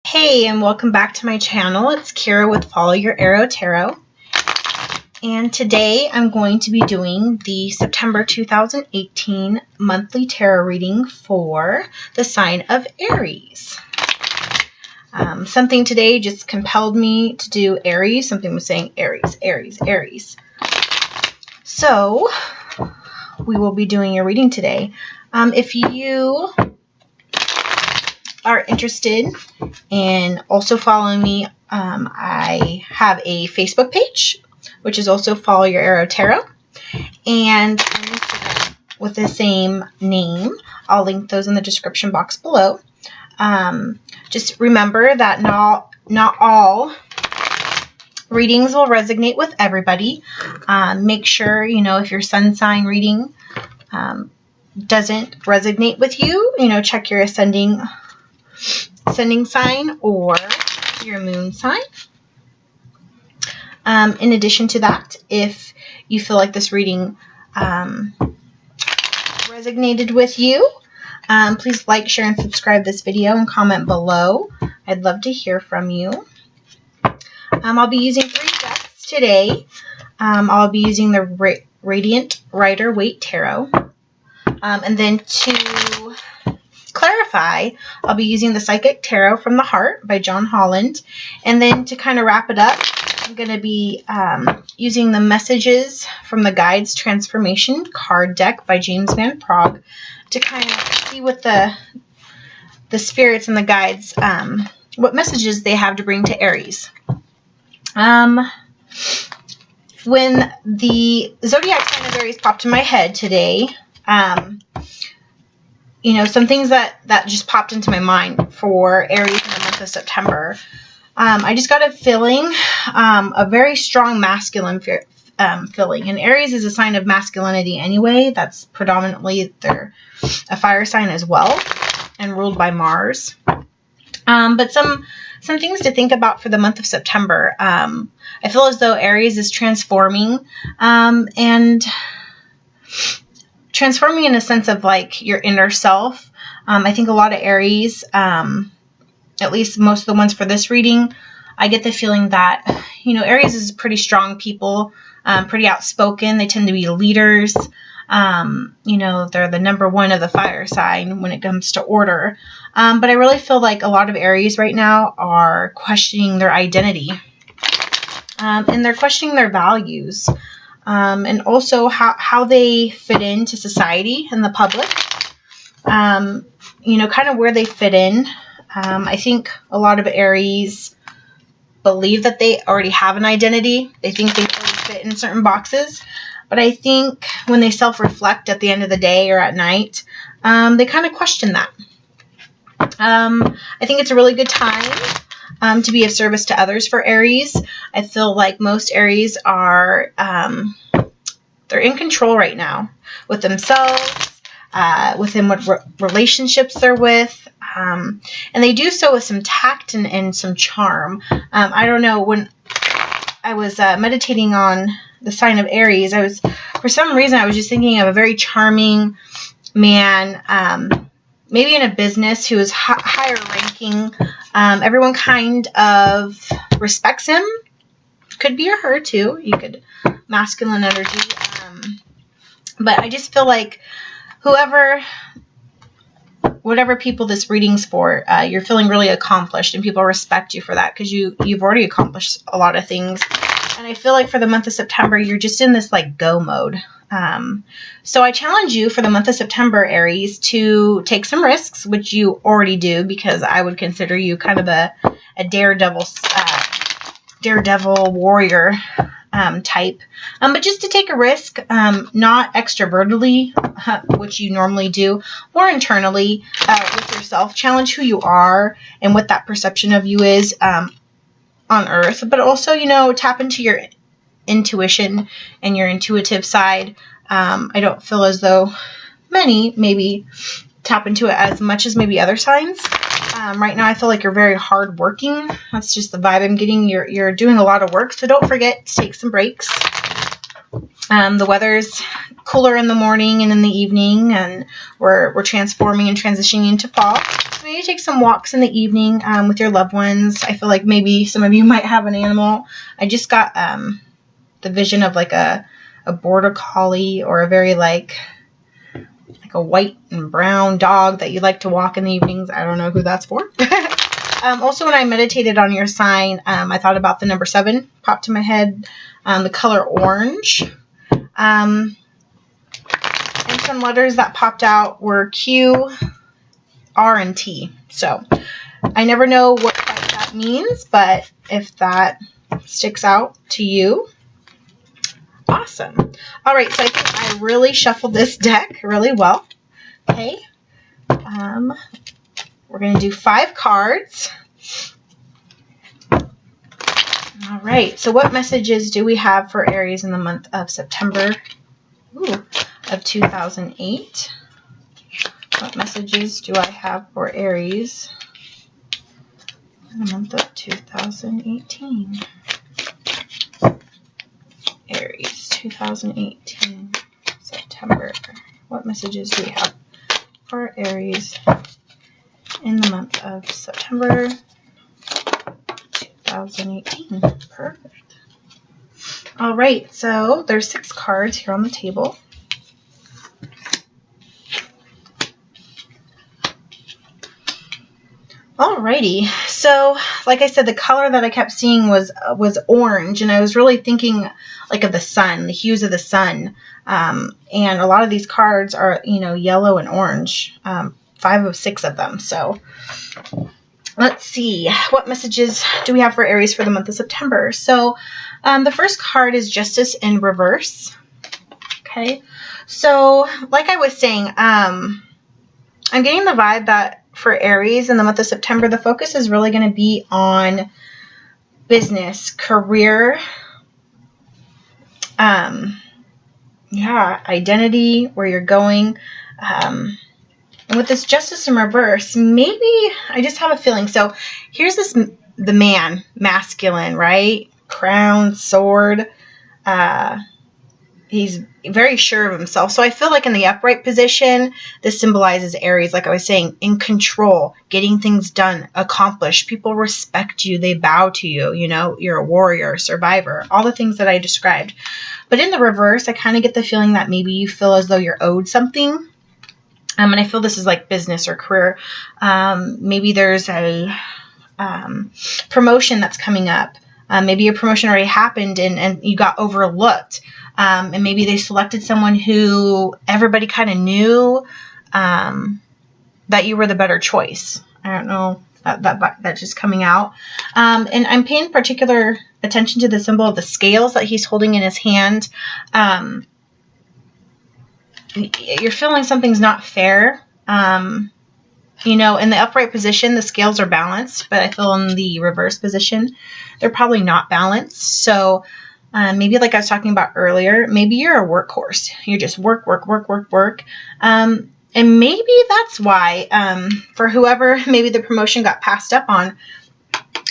Hey, and welcome back to my channel. It's Kira with Follow Your Arrow Tarot. And today I'm going to be doing the September 2018 monthly tarot reading for the sign of Aries. Something today just compelled me to do Aries. Something was saying Aries, Aries, Aries. So we will be doing a reading today. If you are interested in also following me, I have a Facebook page, which is also Follow Your Arrow Tarot, and on Instagram with the same name. I'll link those in the description box below. Just remember that not all readings will resonate with everybody. Make sure, if your sun sign reading doesn't resonate with you, check your ascending sign or your moon sign. In addition to that, if you feel like this reading resonated with you, please like, share, and subscribe this video and comment below. I'd love to hear from you. I'll be using 3 decks today. I'll be using the Radiant Rider-Waite Tarot. And then to clarify, I'll be using the Psychic Tarot from the Heart by Holland. And then to kind of wrap it up, I'm going to be using the Messages from the Guides Transformation card deck by James Van Praagh to kind of see what the spirits and the guides, what messages they have to bring to Aries. When the zodiac sign of Aries popped in my head today, some things that just popped into my mind for Aries in the month of September. I just got a feeling, a very strong masculine feeling. And Aries is a sign of masculinity anyway. That's predominantly they're a fire sign as well and ruled by Mars. But some things to think about for the month of September. I feel as though Aries is transforming and transforming in a sense of like your inner self. I think a lot of Aries, at least most of the ones for this reading, I get the feeling that, Aries is pretty strong people, pretty outspoken. They tend to be leaders. They're the number one of the fire sign when it comes to order. But I really feel like a lot of Aries right now are questioning their identity. And they're questioning their values. And also how they fit into society and the public, kind of where they fit in. I think a lot of Aries believe that they already have an identity. They think they already fit in certain boxes. But I think when they self-reflect at the end of the day or at night, they kind of question that. I think it's a really good time to be of service to others for Aries. I feel like most Aries are, they're in control right now with themselves, within what relationships they're with, and they do so with some tact and some charm. I don't know, when I was meditating on the sign of Aries, for some reason, I was just thinking of a very charming man, maybe in a business who is higher ranking. Everyone kind of respects him. Could be a her too. You could masculine energy. But I just feel like whatever people this reading's for, you're feeling really accomplished, and people respect you for that because you've already accomplished a lot of things. And I feel like for the month of September, you're just in this like go mode. So I challenge you for the month of September, Aries, to take some risks, which you already do, because I would consider you kind of a daredevil warrior type. But just to take a risk, not extrovertedly, which you normally do, more internally with yourself. Challenge who you are and what that perception of you is on Earth. But also, tap into your intuition and your intuitive side. I don't feel as though many maybe tap into it as much as maybe other signs. Right now I feel like you're very hardworking. That's just the vibe I'm getting. You're doing a lot of work, so don't forget to take some breaks. The weather's cooler in the morning and in the evening, and we're transforming and transitioning into fall. So maybe take some walks in the evening with your loved ones. I feel like maybe some of you might have an animal. I just got the vision of like a border collie or a very like a white and brown dog that you like to walk in the evenings. I don't know who that's for. Also, when I meditated on your sign, I thought about the number 7 popped to my head, the color orange. And some letters that popped out were Q, R, and T. So I never know what that means, but if that sticks out to you, awesome. All right, so I think I really shuffled this deck really well. Okay. We're going to do 5 cards. All right, so what messages do we have for Aries in the month of September of 2008? What messages do I have for Aries in the month of 2018? Aries, 2018, September. What messages do we have for Aries in the month of September 2018? Perfect. All right, so there's 6 cards here on the table. Alrighty, so like I said, the color that I kept seeing was orange, and I was really thinking like of the sun, the hues of the sun, and a lot of these cards are, you know, yellow and orange, 5 of 6 of them. So let's see, what messages do we have for Aries for the month of September? So the first card is Justice in reverse. Okay, so like I was saying, I'm getting the vibe that for Aries in the month of September, the focus is really going to be on business, career, identity, where you're going. And with this Justice in reverse, maybe I just have a feeling. So here's the man, masculine, right? Crown, sword. He's very sure of himself. So I feel like in the upright position, this symbolizes Aries, like I was saying, in control, getting things done, accomplished. People respect you. They bow to you. You know, you're a warrior, a survivor, all the things that I described. But in the reverse, I kind of get the feeling that maybe you feel as though you're owed something. And I feel this is like business or career. Maybe there's a promotion that's coming up. Maybe your promotion already happened and you got overlooked. And maybe they selected someone who everybody kind of knew that you were the better choice. I don't know, that's just coming out. And I'm paying particular attention to the symbol of the scales that he's holding in his hand. You're feeling something's not fair. You know, in the upright position, the scales are balanced, but I feel in the reverse position, they're probably not balanced. So maybe like I was talking about earlier, maybe you're a workhorse. You just work. And maybe that's why, for whoever maybe the promotion got passed up on,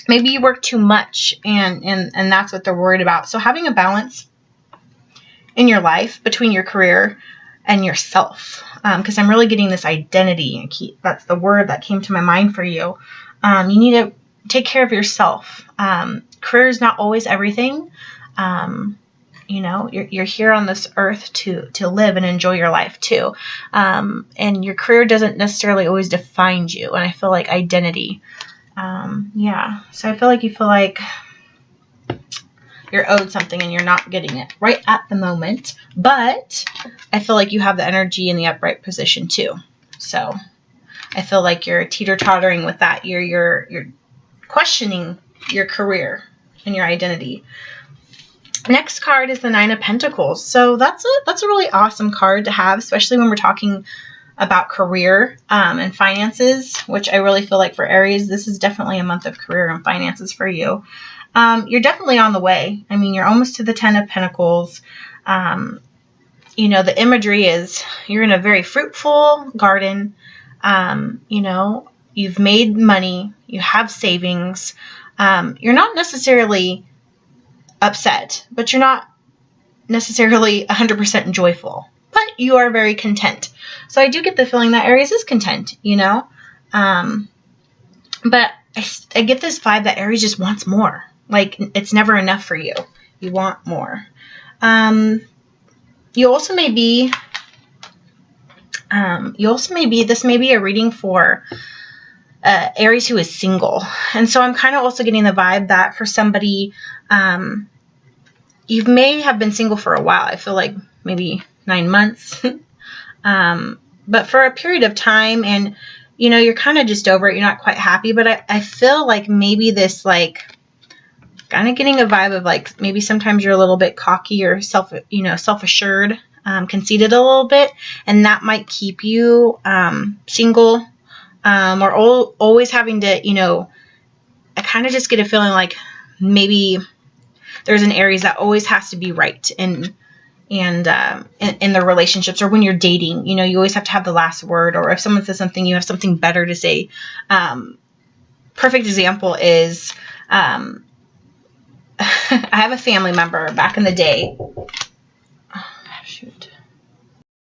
maybe you work too much and that's what they're worried about. So having a balance in your life between your career and yourself, because I'm really getting this identity. That's the word that came to my mind for you. You need to take care of yourself. Career is not always everything. You know, you're here on this earth to live and enjoy your life too. And your career doesn't necessarily always define you. And I feel like identity. So I feel like you feel like you're owed something and you're not getting it right at the moment. But I feel like you have the energy in the upright position too. So I feel like you're teeter-tottering with that. You're questioning your career and your identity. Next card is the 9 of Pentacles. So that's a really awesome card to have, especially when we're talking about career and finances, which I really feel like for Aries, this is definitely a month of career and finances for you. You're definitely on the way. I mean, you're almost to the 10 of Pentacles. You know, the imagery is you're in a very fruitful garden. You know, you've made money. You have savings. You're not necessarily upset, but you're not necessarily 100% joyful, but you are very content. So I do get the feeling that Aries is content, you know. But I get this vibe that Aries just wants more. Like, it's never enough for you. You want more. You also may be, this may be a reading for Aries who is single. And so I'm kind of also getting the vibe that for somebody, you may have been single for a while. I feel like maybe 9 months. But for a period of time, and, you know, you're kind of just over it. You're not quite happy. But I feel like maybe this, like, kind of getting a vibe of, like, maybe sometimes you're a little bit cocky or self-assured, conceited a little bit. And that might keep you single. Or always having to, you know, I kind of just get a feeling like maybe there's an Aries that always has to be right in their relationships, or when you're dating, you know, you always have to have the last word, or if someone says something, you have something better to say. Perfect example is, I have a family member back in the day.